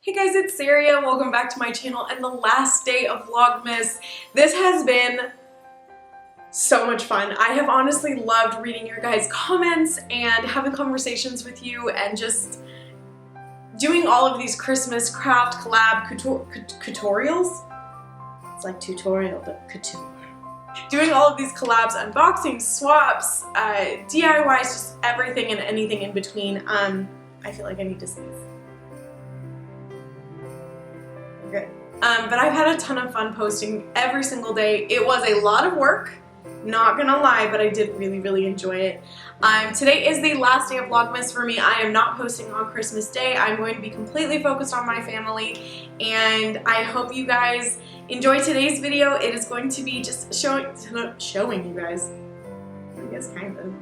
Hey guys, it's Saria. Welcome back to my channel and the last day of Vlogmas. This has been so much fun. I have honestly loved reading your guys' comments and having conversations with you and just doing all of these Christmas craft collab tutorials. It's like tutorial, but couture. Doing all of these collabs, unboxings, swaps, DIYs, just everything and anything in between. I feel like I need to sneeze. Good. But I've had a ton of fun posting every single day. It was a lot of work, not gonna lie, but I did really enjoy it. Today is the last day of Vlogmas for me. I am not posting on Christmas Day. I'm going to be completely focused on my family, and I hope you guys enjoy today's video. It is going to be just showing you guys, I guess kind of.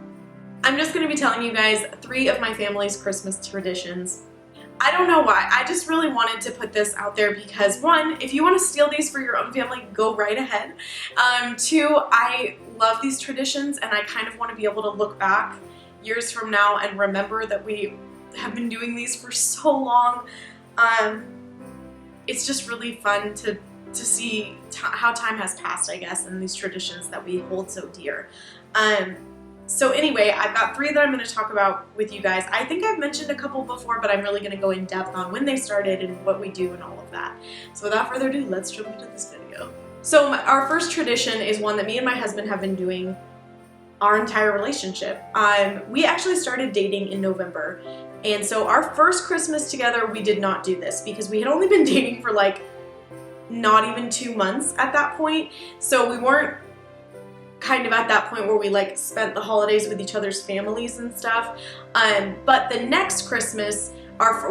I'm just going to be telling you guys 3 of my family's Christmas traditions. I don't know why. I just really wanted to put this out there because 1, if you want to steal these for your own family, go right ahead. 2, I love these traditions and I kind of want to be able to look back years from now and remember that we have been doing these for so long. It's just really fun to see how time has passed, I guess, and these traditions that we hold so dear. So anyway, I've got 3 that I'm going to talk about with you guys. I think I've mentioned a couple before, but I'm really going to go in depth on when they started and what we do and all of that. So without further ado, let's jump into this video. So our first tradition is one that me and my husband have been doing our entire relationship. We actually started dating in November, and so our first Christmas together, we did not do this because we had only been dating for like not even 2 months at that point. So we weren't kind of at that point where we like spent the holidays with each other's families and stuff. But the next Christmas,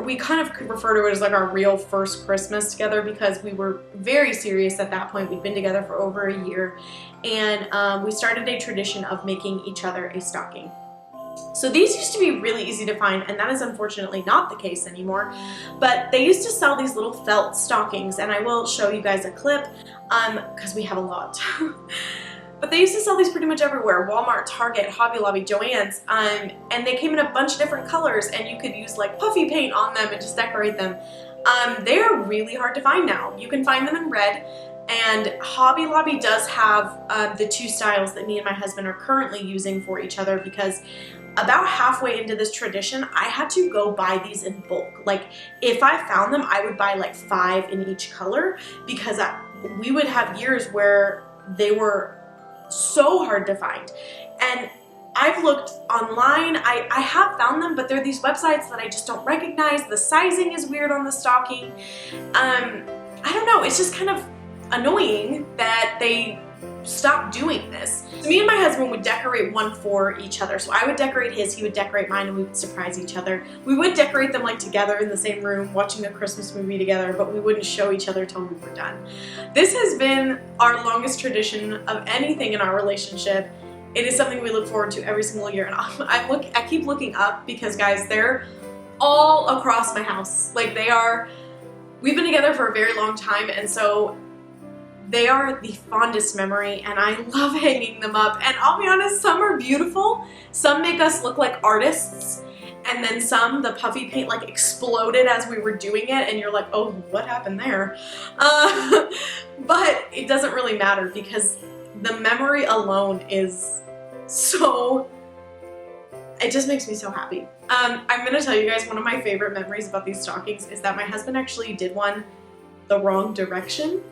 we kind of refer to it as like our real first Christmas together because we were very serious at that point. We'd been together for over a year, and we started a tradition of making each other a stocking. So these used to be really easy to find, and that is unfortunately not the case anymore, but they used to sell these little felt stockings, and I will show you guys a clip because we have a lot. But they used to sell these pretty much everywhere. Walmart, Target, Hobby Lobby, Joann's, and they came in a bunch of different colors, and you could use like puffy paint on them and just decorate them. They're really hard to find now. You can find them in red, and Hobby Lobby does have the 2 styles that me and my husband are currently using for each other because about halfway into this tradition, I had to go buy these in bulk. Like, if I found them, I would buy like 5 in each color because we would have years where they were so hard to find. And I've looked online, I have found them, but they're these websites that I just don't recognize. The sizing is weird on the stocking. I don't know, it's just kind of annoying that they stopped doing this. So me and my husband would decorate one for each other. So I would decorate his, he would decorate mine, and we would surprise each other. We would decorate them like together in the same room watching a Christmas movie together, but we wouldn't show each other till we were done. This has been our longest tradition of anything in our relationship. It is something we look forward to every single year, and I keep looking up because guys, they're all across my house. Like we've been together for a very long time, and so they are the fondest memory, and I love hanging them up. And I'll be honest, some are beautiful. Some make us look like artists, and then some, the puffy paint like exploded as we were doing it, and you're like, oh, what happened there? But it doesn't really matter because the memory alone is so, it just makes me so happy. I'm gonna tell you guys one of my favorite memories about these stockings is that my husband actually did one the wrong direction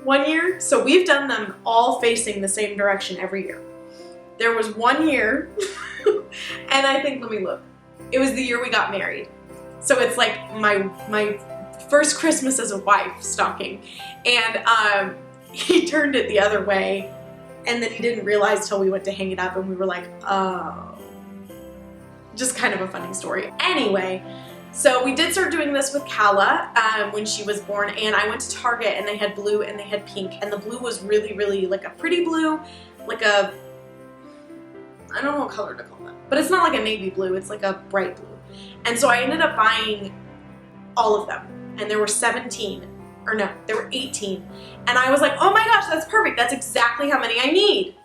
one year. So we've done them all facing the same direction every year. There was one year, and I think, let me look. It was the year we got married. So it's like my first Christmas as a wife stocking. And he turned it the other way, and then he didn't realize till we went to hang it up, and we were like, oh. Just kind of a funny story. Anyway, so we did start doing this with Kala when she was born, and I went to Target and they had blue and they had pink, and the blue was really like a pretty blue, like a, I don't know what color to call that, but it's not like a navy blue, it's like a bright blue. And so I ended up buying all of them, and there were 17, or no, there were 18, and I was like, oh my gosh, that's perfect, that's exactly how many I need.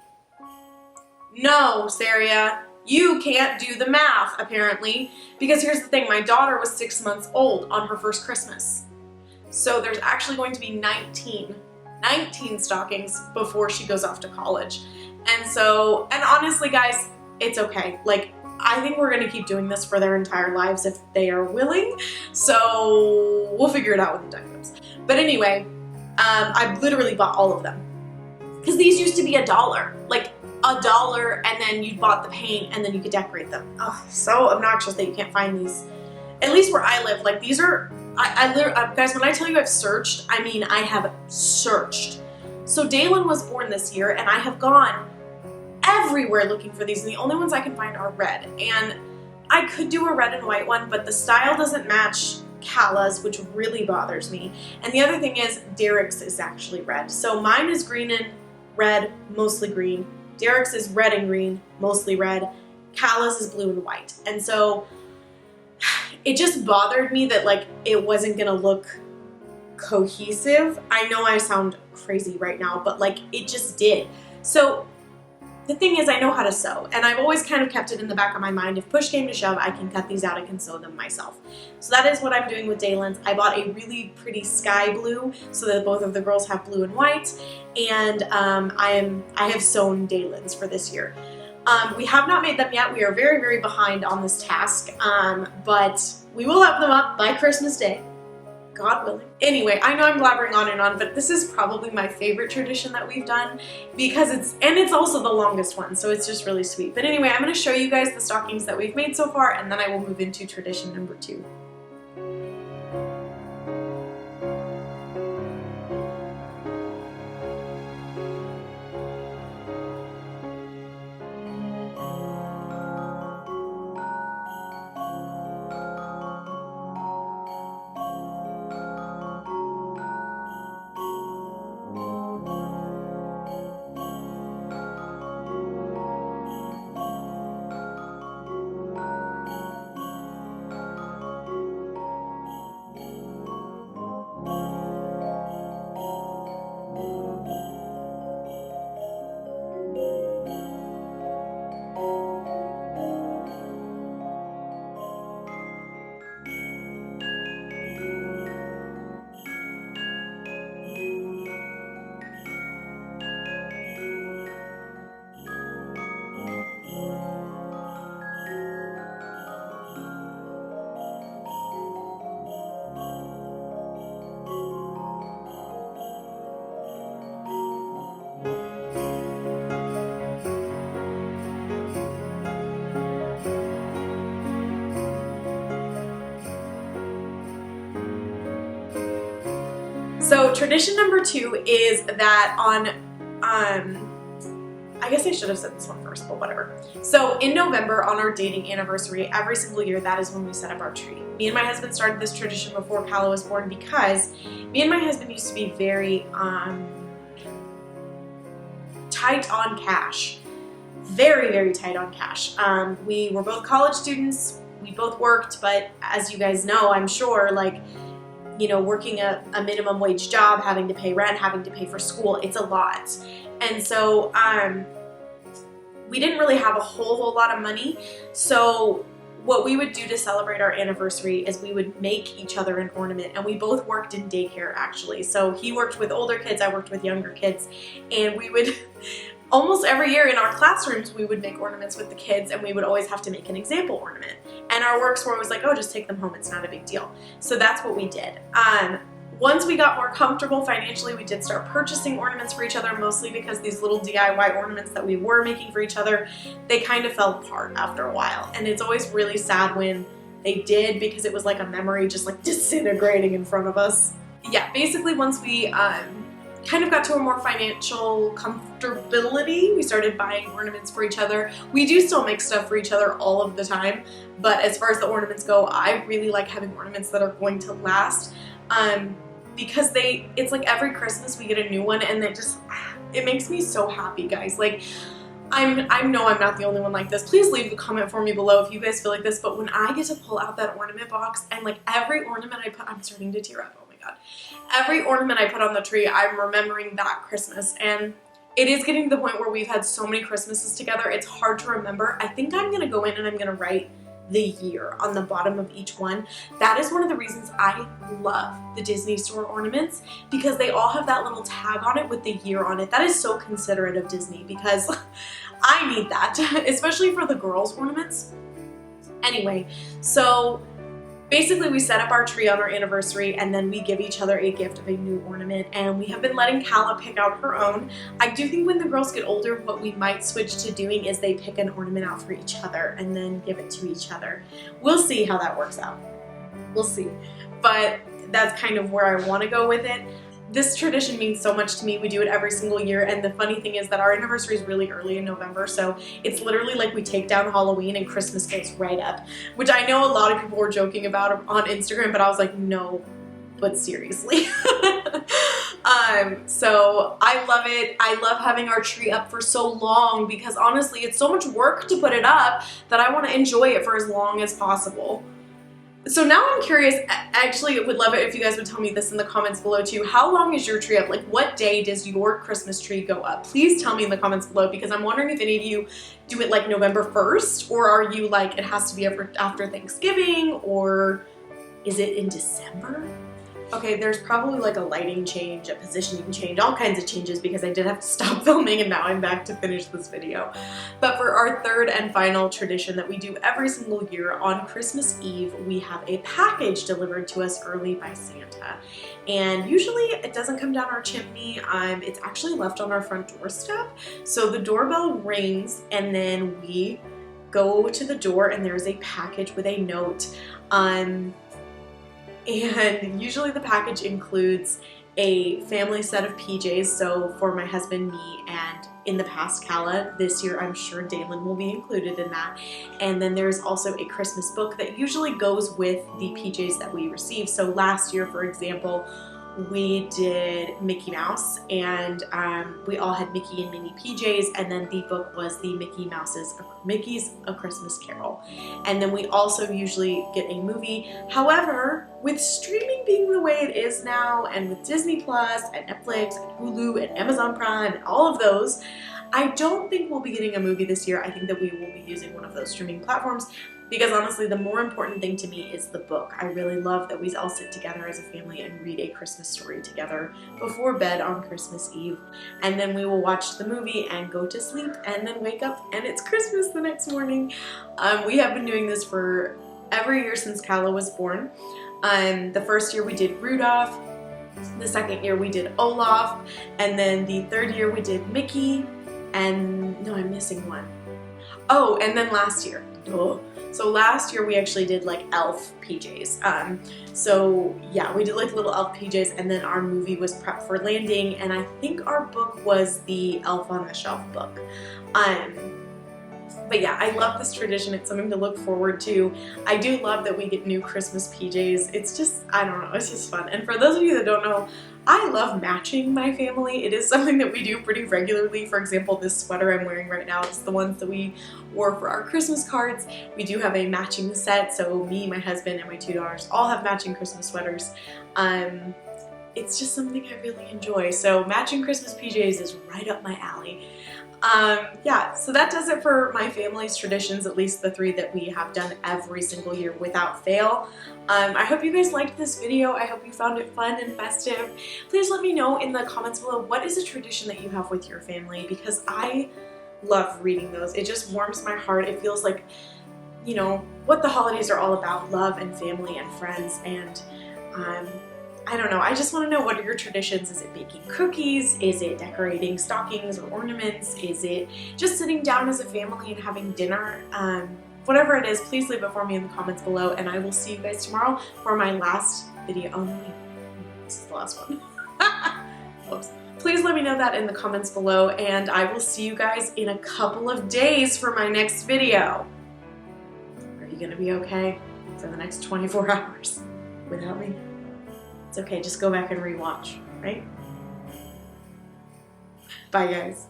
No, Saria. You can't do the math, apparently, because here's the thing, my daughter was 6 months old on her first Christmas. So there's actually going to be 19 stockings before she goes off to college. And honestly guys, it's okay. Like, I think we're gonna keep doing this for their entire lives if they are willing. So we'll figure it out when the time comes. But anyway, I literally bought all of them. Because these used to be $1. Like $1, and then you bought the paint and then you could decorate them. Oh, so obnoxious that you can't find these. At least where I live, like these are, guys, when I tell you I've searched, I mean I have searched. So Dalen was born this year and I have gone everywhere looking for these, and the only ones I can find are red. And I could do a red and white one, but the style doesn't match Kala's, which really bothers me. And the other thing is Derek's is actually red. So mine is green and red, mostly green. Derek's is red and green, mostly red. Kala's is blue and white. And so it just bothered me that like it wasn't gonna look cohesive. I know I sound crazy right now, but like it just did. So the thing is, I know how to sew, and I've always kind of kept it in the back of my mind. If push came to shove, I can cut these out, I can sew them myself. So that is what I'm doing with Dalen's. I bought a really pretty sky blue so that both of the girls have blue and white, and I have sewn Dalen's for this year. We have not made them yet. We are very, very behind on this task, but we will have them up by Christmas Day, God willing. Anyway, I know I'm blabbering on and on, but this is probably my favorite tradition that we've done because it's also the longest one, so it's just really sweet. But anyway, I'm going to show you guys the stockings that we've made so far, and then I will move into tradition number 2. So tradition number 2 is that on, I guess I should have said this one first, but whatever. So in November, on our dating anniversary, every single year, that is when we set up our tree. Me and my husband started this tradition before Kala was born because me and my husband used to be very tight on cash. Very, very tight on cash. We were both college students. We both worked, but as you guys know, I'm sure, like, you know, working a minimum wage job, having to pay rent, having to pay for school, it's a lot. And so we didn't really have a whole lot of money. So what we would do to celebrate our anniversary is we would make each other an ornament, and we both worked in daycare actually. So he worked with older kids, I worked with younger kids, and we would almost every year in our classrooms we would make ornaments with the kids, and we would always have to make an example ornament. And our works were always like, oh, just take them home, it's not a big deal. So that's what we did. Once we got more comfortable financially, we did start purchasing ornaments for each other, mostly because these little DIY ornaments that we were making for each other, they kind of fell apart after a while. And it's always really sad when they did, because it was like a memory just like disintegrating in front of us. Yeah, basically once we kind of got to a more financial comfortability, we started buying ornaments for each other. We do still make stuff for each other all of the time, but as far as the ornaments go, I really like having ornaments that are going to last. Because it's like every Christmas we get a new one, and it makes me so happy, guys. Like, I know I'm not the only one like this. Please leave a comment for me below if you guys feel like this, but when I get to pull out that ornament box and like every ornament I put, I'm starting to tear up, oh my god. Every ornament I put on the tree, I'm remembering that Christmas, and it is getting to the point where we've had so many Christmases together, it's hard to remember. I think I'm gonna go in and I'm gonna write the year on the bottom of each one. That is one of the reasons I love the Disney Store ornaments, because they all have that little tag on it with the year on it. That is so considerate of Disney, because I need that, especially for the girls' ornaments. Anyway, so basically we set up our tree on our anniversary, and then we give each other a gift of a new ornament, and we have been letting Calla pick out her own. I do think when the girls get older, what we might switch to doing is they pick an ornament out for each other and then give it to each other. We'll see how that works out. We'll see. But that's kind of where I want to go with it. This tradition means so much to me. We do it every single year, and the funny thing is that our anniversary is really early in November, so it's literally like we take down Halloween and Christmas goes right up, which I know a lot of people were joking about on Instagram, but I was like, no, but seriously. So I love it. I love having our tree up for so long, because honestly, it's so much work to put it up that I want to enjoy it for as long as possible. So now I'm curious, actually would love it if you guys would tell me this in the comments below too. How long is your tree up? Like, what day does your Christmas tree go up? Please tell me in the comments below, because I'm wondering if any of you do it like November 1st, or are you like, it has to be after Thanksgiving, or is it in December? Okay, there's probably like a lighting change, a positioning change, all kinds of changes, because I did have to stop filming and now I'm back to finish this video. But for our third and final tradition that we do every single year, on Christmas Eve, we have a package delivered to us early by Santa. And usually it doesn't come down our chimney, it's actually left on our front doorstep. So the doorbell rings, and then we go to the door, and there's a package with a note. And usually the package includes a family set of PJs, so for my husband, me, and in the past, Calla. This year, I'm sure Dalen will be included in that. And then there's also a Christmas book that usually goes with the PJs that we receive. So last year, for example, we did Mickey Mouse, and we all had Mickey and Minnie PJs, and then the book was the Mickey's A Christmas Carol. And then we also usually get a movie. However, with streaming being the way it is now, and with Disney Plus and Netflix and Hulu and Amazon Prime and all of those, I don't think we'll be getting a movie this year. I think that we will be using one of those streaming platforms, because honestly, the more important thing to me is the book. I really love that we all sit together as a family and read a Christmas story together before bed on Christmas Eve. And then we will watch the movie and go to sleep, and then wake up and it's Christmas the next morning. We have been doing this for every year since Calla was born. The first year we did Rudolph, the second year we did Olaf, and then the third year we did Mickey, and no, I'm missing one. Oh, and then last year. So last year we actually did like elf PJs. So yeah, we did like little elf PJs, and then our movie was Prep for Landing, and I think our book was the Elf on the Shelf book. But yeah, I love this tradition. It's something to look forward to. I do love that we get new Christmas PJs. It's just, I don't know, it's just fun. And for those of you that don't know, I love matching my family. It is something that we do pretty regularly. For example, this sweater I'm wearing right now is the ones that we wore for our Christmas cards. We do have a matching set, so me, my husband, and my 2 daughters all have matching Christmas sweaters. It's just something I really enjoy. So matching Christmas PJs is right up my alley. Yeah, so that does it for my family's traditions, at least the 3 that we have done every single year without fail. I hope you guys liked this video. I hope you found it fun and festive. Please let me know in the comments below, what is a tradition that you have with your family, because I love reading those. It just warms my heart. It feels like, you know, what the holidays are all about, love and family and friends, and I don't know, I just want to know, what are your traditions? Is it baking cookies? Is it decorating stockings or ornaments? Is it just sitting down as a family and having dinner? Whatever it is, please leave it for me in the comments below, and I will see you guys tomorrow for my last video. Oh no, wait, this is the last one. Whoops. Please let me know that in the comments below, and I will see you guys in a couple of days for my next video. Are you gonna be okay for the next 24 hours without me? It's okay, just go back and rewatch, right? Bye guys.